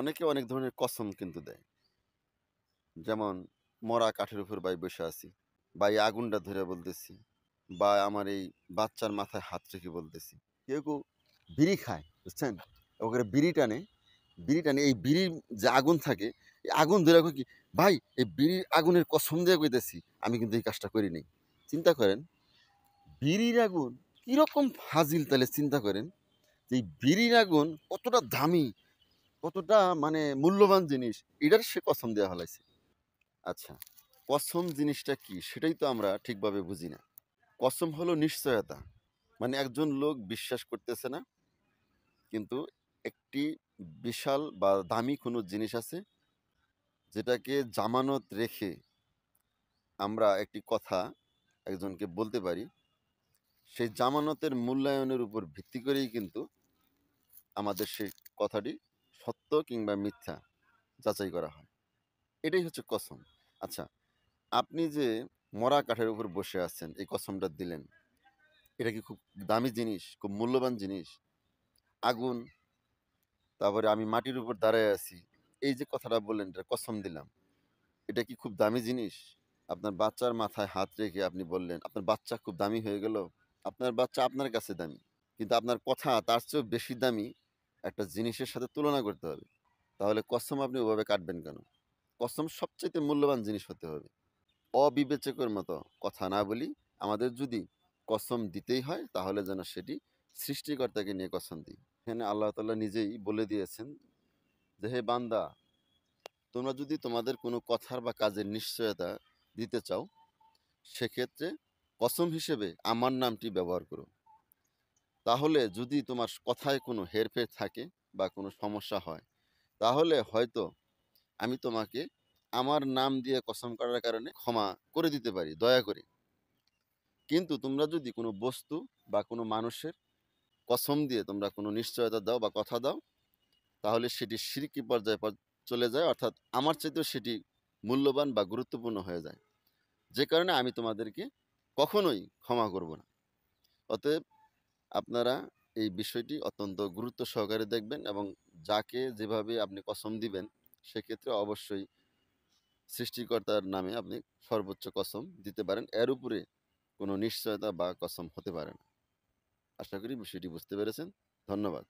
অনেকে অনেক ধরনের কসম কিন্তু দেয়। যেমন মরা কাঠের উপর ভাই বইসা আছি, বা এই আগুনটা ধইরা বলতেছি, বা আমার এই বাচ্চার মাথায় হাত রেখে বলতেছি। কেউ বিড়ি খায়, বুঝছেন? এবং করে বিড়ি টানে এই বিড়ির যে আগুন থাকে, এই আগুন ধইরা কয় কি, "ভাই এই বিড়ির আগুনের কসম দিয়া কইতেছি, আমি কিন্তু এই কাজটা করি নাই।" চিন্তা করেন, বিড়ির আগুন কিরকম ফাজিল তাইলে চিন্তা করেন যে এই বিড়ির আগুন কতটা দামি, কতটা মানে মূল্যবান জিনিস, এটার সে কসম দেয়া ফেলাইছে। আচ্ছা, কসম জিনিসটা কি সেটাই তো আমরা ঠিকভাবে বুঝি না। কসম হলো নিশ্চয়তা। মানে একজন লোক বিশ্বাস করতেছে না, কিন্তু একটি বিশাল বা দামি কোনো জিনিস আছে যেটাকে জামানত রেখে আমরা একটি কথা একজনকে বলতে পারি। সেই জামানতের মূল্যায়নের উপর ভিত্তি করেই কিন্তু আমাদের সেই কথাটি সত্য কিংবা মিথ্যা যাচাই করা হয়। এটাই হচ্ছে কসম। আচ্ছা, আপনি যে মরা কাঠের উপর বসে আছেন, এই কসমটা দিলেন। এটা কি খুব দামি জিনিস? খুব মূল্যবান জিনিস? আগুন, তারপরে আমি মাটির উপর দাঁড়ায় আছি। এই যে কথাটা বললেন, এটা কসম দিলাম। এটা কি খুব দামি জিনিস? আপনার বাচ্চার মাথায় হাত রেখে আপনি বললেন, আপনার বাচ্চা খুব দামি হয়ে গেল? আপনার বাচ্চা আপনার কাছে দামি। কিন্তু আপনার কথা তার চেয়েও বেশি দামি একটা জিনিসের সাথে তুলনা করতে হবে। তাহলে কসম আপনি ওভাবে কাটবেন কেন? কসম সবচাইতে মূল্যবান জিনিস হতে হবে। অবিবেচকের মতো কথা না বলি। আমাদের যদি কসম দিতেই হয় তাহলে যেন সেটি সৃষ্টিকর্তাকে নিয়ে কসম দিই। এখানে আল্লাহ তাআলা নিজেই বলে দিয়েছেন যে, হে বান্দা, তোমরা যদি তোমাদের কোনো কথার বা কাজের নিশ্চয়তা দিতে চাও, সেক্ষেত্রে কসম হিসেবে আমার নামটি ব্যবহার করো। তাহলে যদি তোমার কথায় কোনো হেরফের থাকে বা কোনো সমস্যা হয়, তাহলে হয়তো আমি তোমাকে আমার নাম দিয়ে কসম করার কারণে ক্ষমা করে দিতে পারি দয়া করে। কিন্তু তোমরা যদি কোনো বস্তু বা কোনো মানুষের কসম দিয়ে তোমরা কোনো নিশ্চয়তা দাও বা কথা দাও, তাহলে সেটি শিরকি পর্যায়ে চলে যায়, অর্থাৎ আমার চাইতেও সেটি মূল্যবান বা গুরুত্বপূর্ণ হয়ে যায়। যে কারণে আমি তোমাদেরকে কখনোই ক্ষমা করব না। অতএব আপনারা এই বিষয়টি অত্যন্ত গুরুত্ব সহকারে দেখবেন, এবং যাকে যেভাবে আপনি কসম দিবেন সেক্ষেত্রে অবশ্যই সৃষ্টিকর্তার নামে আপনি সর্বোচ্চ কসম দিতে পারেন। এর উপরে কোনো নিশ্চয়তা বা কসম হতে পারে না। আশা করি বিষয়টি বুঝতে পেরেছেন। ধন্যবাদ।